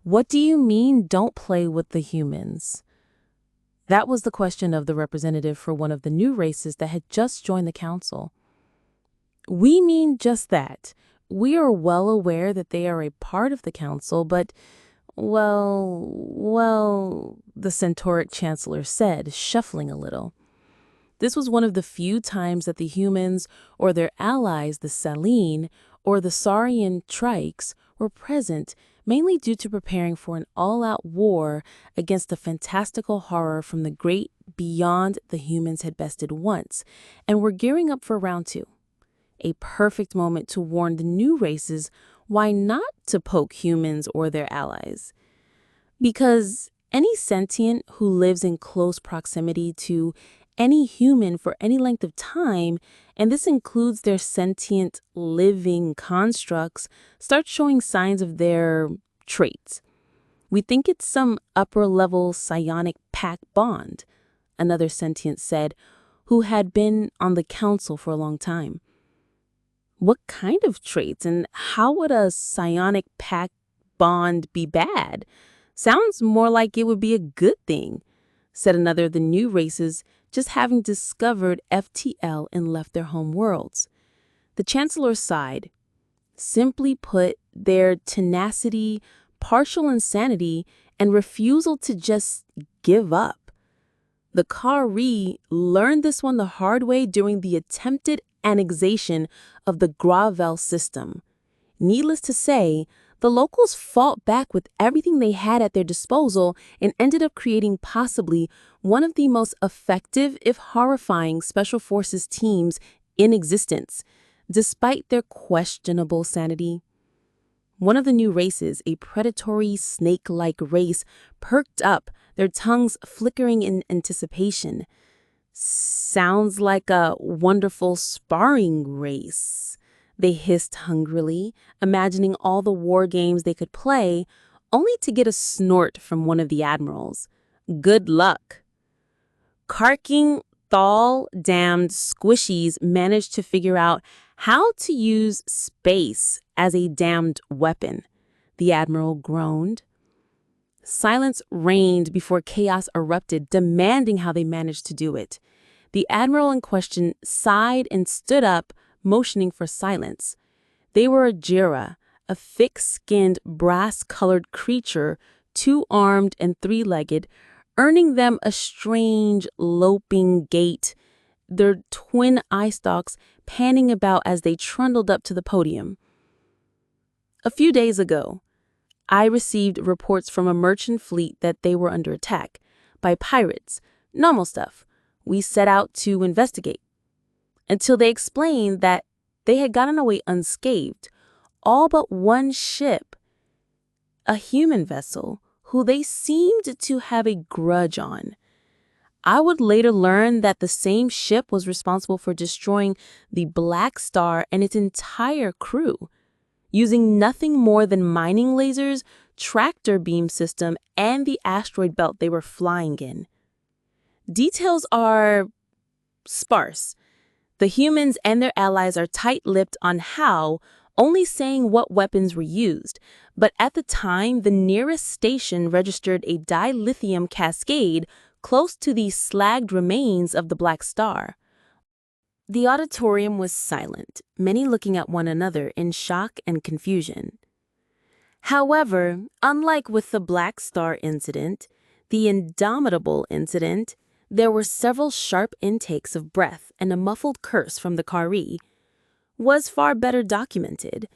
What do you mean, don't play with the humans? That was the question of the representative for one of the new races that had just joined the council. We mean just that. We are well aware that they are a part of the council, but, well, the centauric chancellor said, shuffling a little. This was one of the few times that the humans, or their allies, the Saline, or the Saurian Trikes, were present, mainly due to preparing for an all-out war against the fantastical horror from the great beyond the humans had bested once, and were gearing up for round two. A perfect moment to warn the new races why not to poke humans or their allies. Because any sentient who lives in close proximity to any human for any length of time, and this includes their sentient living constructs, starts showing signs of their traits. We think it's some upper-level psionic pact bond, another sentient said, who had been on the council for a long time. What kind of traits, and how would a psionic pact bond be bad? Sounds more like it would be a good thing, said another of the new races, just having discovered FTL and left their home worlds. The chancellor sighed. Simply put, their tenacity, partial insanity, and refusal to just give up. The Kari learned this one the hard way during the attempted annexation of the Gravel system. Needless to say, the locals fought back with everything they had at their disposal and ended up creating possibly one of the most effective, if horrifying, special forces teams in existence, despite their questionable sanity. One of the new races, a predatory snake-like race, perked up, their tongues flickering in anticipation. Sounds like a wonderful sparring race, they hissed hungrily, imagining all the war games they could play, only to get a snort from one of the admirals. Good luck. Carking, thal-damned squishies managed to figure out how to use space as a damned weapon, the admiral groaned. Silence reigned before chaos erupted, demanding how they managed to do it. The admiral in question sighed and stood up, motioning for silence. They were a Jira, a thick-skinned, brass-colored creature, two-armed and three-legged, earning them a strange, loping gait, their twin eye stalks panning about as they trundled up to the podium. A few days ago, I received reports from a merchant fleet that they were under attack by pirates. Normal stuff. We set out to investigate, until they explained that they had gotten away unscathed, all but one ship, a human vessel, who they seemed to have a grudge on. I would later learn that the same ship was responsible for destroying the Black Star and its entire crew, using nothing more than mining lasers, tractor beam system, and the asteroid belt they were flying in. Details are sparse. The humans and their allies are tight-lipped on how, only saying what weapons were used, but at the time, the nearest station registered a dilithium cascade close to the slagged remains of the Black Star. The auditorium was silent, many looking at one another in shock and confusion. However, unlike with the Black Star incident, the Indomitable incident, there were several sharp intakes of breath and a muffled curse from the Kari, was far better documented.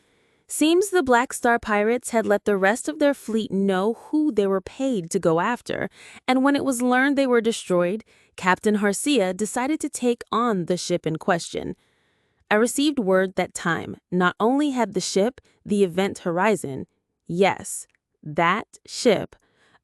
Seems the Black Star pirates had let the rest of their fleet know who they were paid to go after, and when it was learned they were destroyed, Captain Harcia decided to take on the ship in question. I received word that time not only had the ship, the Event Horizon, yes, that ship,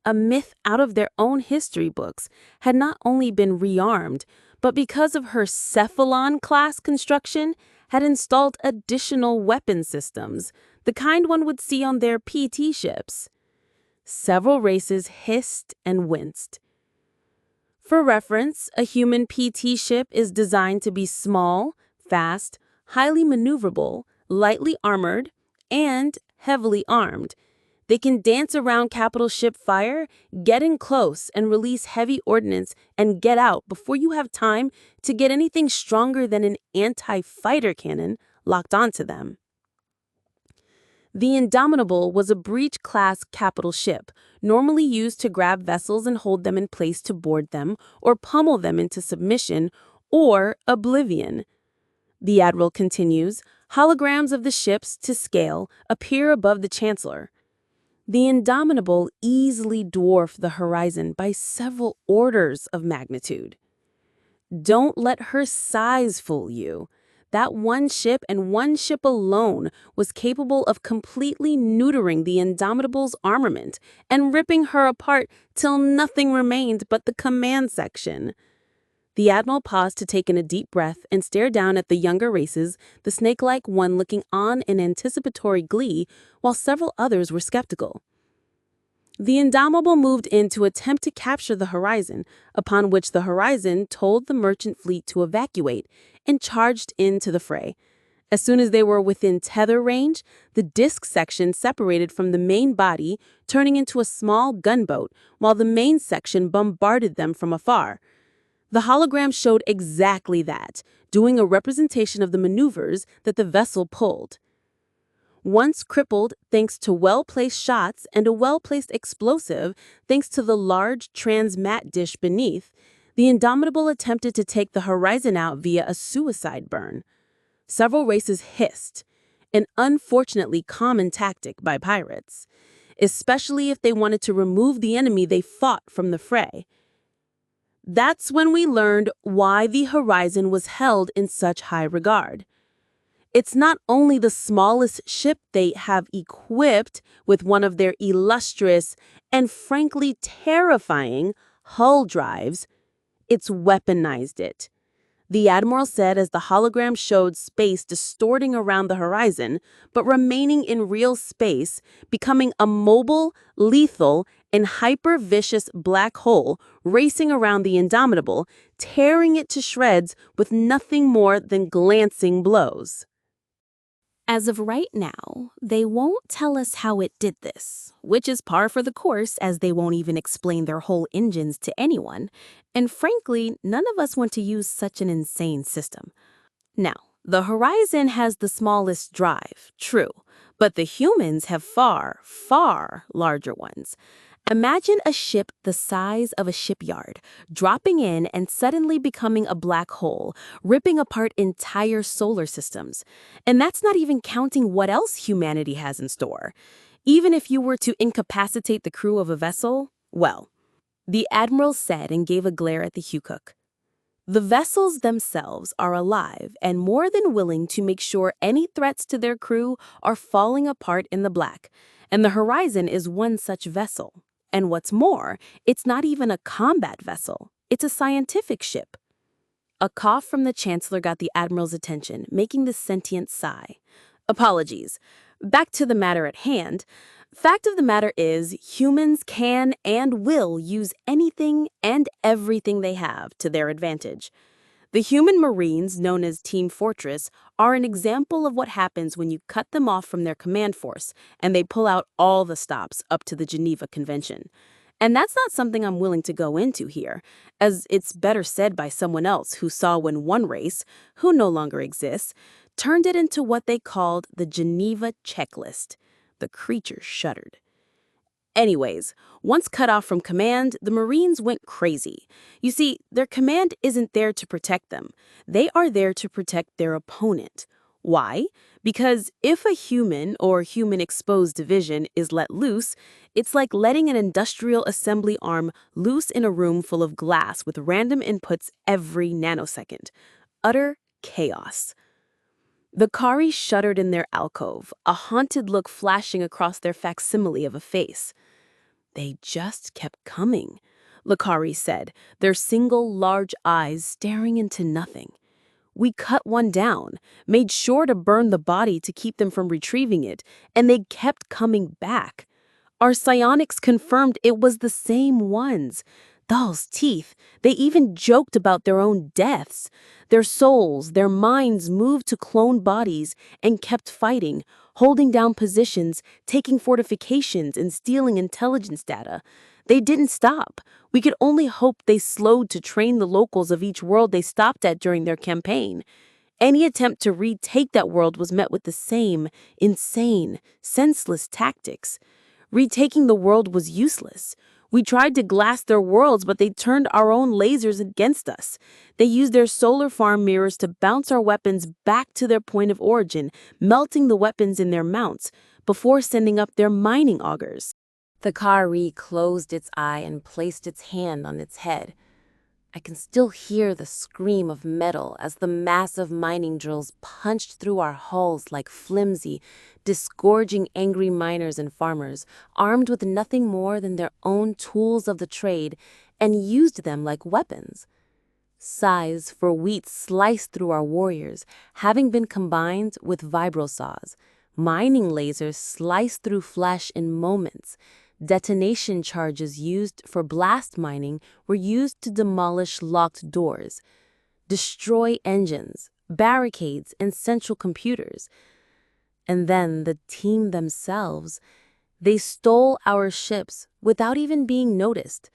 a myth out of their own history books, had not only been rearmed, but because of her Cephalon-class construction, had installed additional weapon systems, the kind one would see on their PT ships. Several races hissed and winced. For reference, a human PT ship is designed to be small, fast, highly maneuverable, lightly armored, and heavily armed. They can dance around capital ship fire, get in close and release heavy ordnance and get out before you have time to get anything stronger than an anti-fighter cannon locked onto them. The Indomitable was a breach-class capital ship, normally used to grab vessels and hold them in place to board them or pummel them into submission or oblivion. The admiral continues, holograms of the ships to scale appear above the Chancellor. The Indomitable easily dwarfed the horizon by several orders of magnitude. Don't let her size fool you. That one ship and one ship alone was capable of completely neutering the Indomitable's armament and ripping her apart till nothing remained but the command section. The admiral paused to take in a deep breath and stare down at the younger races, the snake-like one looking on in anticipatory glee, while several others were skeptical. The Indomitable moved in to attempt to capture the horizon, upon which the horizon told the merchant fleet to evacuate and charged into the fray. As soon as they were within tether range, the disc section separated from the main body, turning into a small gunboat, while the main section bombarded them from afar. The hologram showed exactly that, doing a representation of the maneuvers that the vessel pulled. Once crippled thanks to well-placed shots and a well-placed explosive thanks to the large transmat dish beneath, the Indomitable attempted to take the horizon out via a suicide burn. Several races hissed, an unfortunately common tactic by pirates, especially if they wanted to remove the enemy they fought from the fray. That's when we learned why the horizon was held in such high regard. It's not only the smallest ship they have equipped with one of their illustrious and frankly terrifying hull drives, it's weaponized it. The admiral said as the hologram showed space distorting around the horizon, but remaining in real space, becoming a mobile, lethal, and hyper-vicious black hole racing around the Indomitable, tearing it to shreds with nothing more than glancing blows. As of right now, they won't tell us how it did this, which is par for the course as they won't even explain their whole engines to anyone, and frankly, none of us want to use such an insane system. Now, the Horizon has the smallest drive, true, but the humans have far, far larger ones. Imagine a ship the size of a shipyard, dropping in and suddenly becoming a black hole, ripping apart entire solar systems. And that's not even counting what else humanity has in store. Even if you were to incapacitate the crew of a vessel, well, the admiral said and gave a glare at the Hugh Cook. The vessels themselves are alive and more than willing to make sure any threats to their crew are falling apart in the black, and the Horizon is one such vessel. And what's more, it's not even a combat vessel. It's a scientific ship. A cough from the Chancellor got the Admiral's attention, making the sentient sigh. Apologies. Back to the matter at hand. Fact of the matter is, humans can and will use anything and everything they have to their advantage. The human Marines, known as Team Fortress, are an example of what happens when you cut them off from their command force and they pull out all the stops up to the Geneva Convention. And that's not something I'm willing to go into here, as it's better said by someone else who saw when one race, who no longer exists, turned it into what they called the Geneva Checklist. The creatures shuddered. Anyways, once cut off from command, the Marines went crazy. You see, their command isn't there to protect them. They are there to protect their opponent. Why? Because if a human or human-exposed division is let loose, it's like letting an industrial assembly arm loose in a room full of glass with random inputs every nanosecond. Utter chaos. The Kari shuddered in their alcove, a haunted look flashing across their facsimile of a face. They just kept coming, Lakari said, their single large eyes staring into nothing. We cut one down, made sure to burn the body to keep them from retrieving it, and they kept coming back. Our psionics confirmed it was the same ones. Those teeth, they even joked about their own deaths. Their souls, their minds moved to clone bodies and kept fighting, holding down positions, taking fortifications, and stealing intelligence data. They didn't stop. We could only hope they slowed to train the locals of each world they stopped at during their campaign. Any attempt to retake that world was met with the same insane, senseless tactics. Retaking the world was useless. We tried to glass their worlds, but they turned our own lasers against us. They used their solar farm mirrors to bounce our weapons back to their point of origin, melting the weapons in their mounts before sending up their mining augers. The Kari closed its eye and placed its hand on its head. I can still hear the scream of metal as the massive mining drills punched through our hulls like flimsy, disgorging angry miners and farmers, armed with nothing more than their own tools of the trade, and used them like weapons. Scythes for wheat sliced through our warriors, having been combined with vibrosaws. Mining lasers sliced through flesh in moments. Detonation charges used for blast mining were used to demolish locked doors, destroy engines, barricades, and central computers. And then the team themselves, they stole our ships without even being noticed,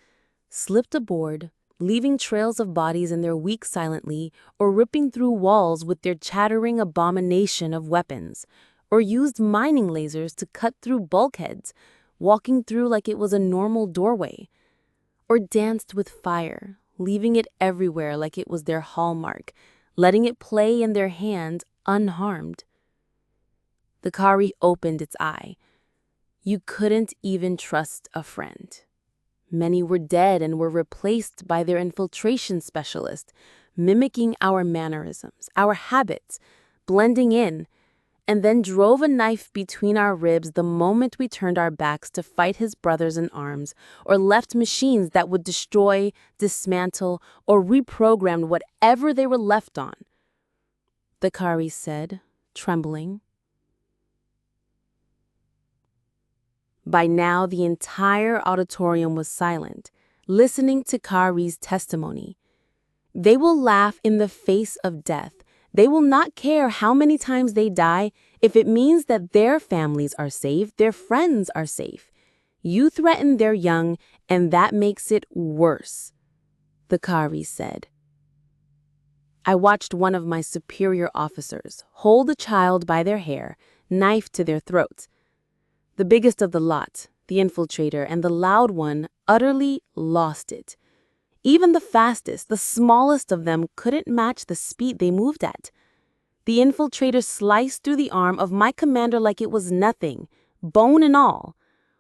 slipped aboard, leaving trails of bodies in their wake silently, or ripping through walls with their chattering abomination of weapons, or used mining lasers to cut through bulkheads, walking through like it was a normal doorway, or danced with fire, leaving it everywhere like it was their hallmark, letting it play in their hand unharmed. The Kari opened its eye. You couldn't even trust a friend. Many were dead and were replaced by their infiltration specialist, mimicking our mannerisms, our habits, blending in, and then drove a knife between our ribs the moment we turned our backs to fight his brothers in arms, or left machines that would destroy, dismantle, or reprogram whatever they were left on. The Kari said, trembling. By now, the entire auditorium was silent, listening to Kari's testimony. They will laugh in the face of death. They will not care how many times they die if it means that their families are safe, their friends are safe. You threaten their young, and that makes it worse, the Kari said. I watched one of my superior officers hold a child by their hair, knife to their throat. The biggest of the lot, the infiltrator, and the loud one utterly lost it. Even the fastest, the smallest of them couldn't match the speed they moved at. The infiltrator sliced through the arm of my commander like it was nothing, bone and all,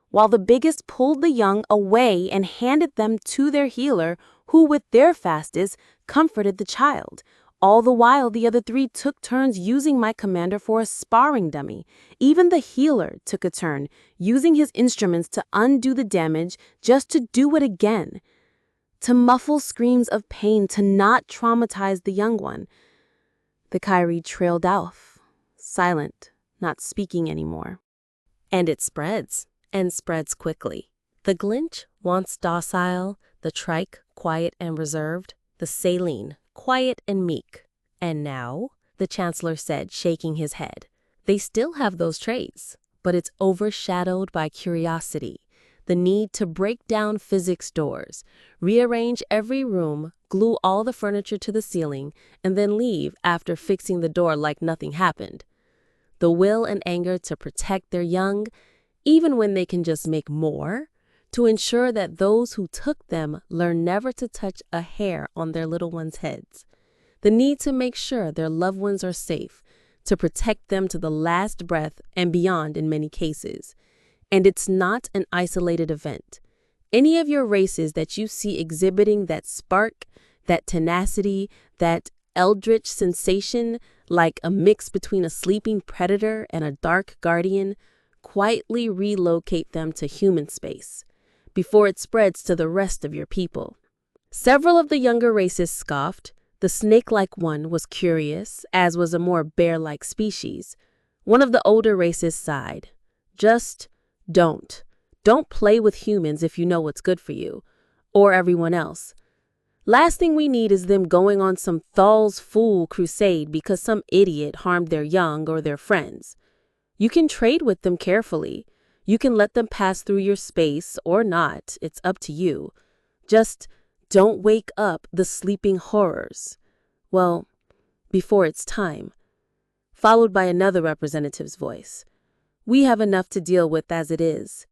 while the biggest pulled the young away and handed them to their healer, who, with their fastest, comforted the child. All the while, the other three took turns using my commander for a sparring dummy. Even the healer took a turn, using his instruments to undo the damage just to do it again. To muffle screams of pain, to not traumatize the young one. The Kari trailed off, silent, not speaking anymore. And it spreads, and spreads quickly. The Glinch, once docile, the Trike, quiet and reserved, the Saline, quiet and meek. And now, the Chancellor said, shaking his head, they still have those traits, but it's overshadowed by curiosity. The need to break down physics doors, rearrange every room, glue all the furniture to the ceiling, and then leave after fixing the door like nothing happened. The will and anger to protect their young, even when they can just make more, to ensure that those who took them learn never to touch a hair on their little ones' heads. The need to make sure their loved ones are safe, to protect them to the last breath and beyond in many cases. And it's not an isolated event. Any of your races that you see exhibiting that spark, that tenacity, that eldritch sensation, like a mix between a sleeping predator and a dark guardian, quietly relocate them to human space before it spreads to the rest of your people. Several of the younger races scoffed. The snake-like one was curious, as was a more bear-like species. One of the older races sighed. Just don't. Don't play with humans if you know what's good for you, or everyone else. Last thing we need is them going on some Thal's fool crusade because some idiot harmed their young or their friends. You can trade with them carefully. You can let them pass through your space or not. It's up to you. Just don't wake up the sleeping horrors. Well, before it's time. Followed by another representative's voice. We have enough to deal with as it is.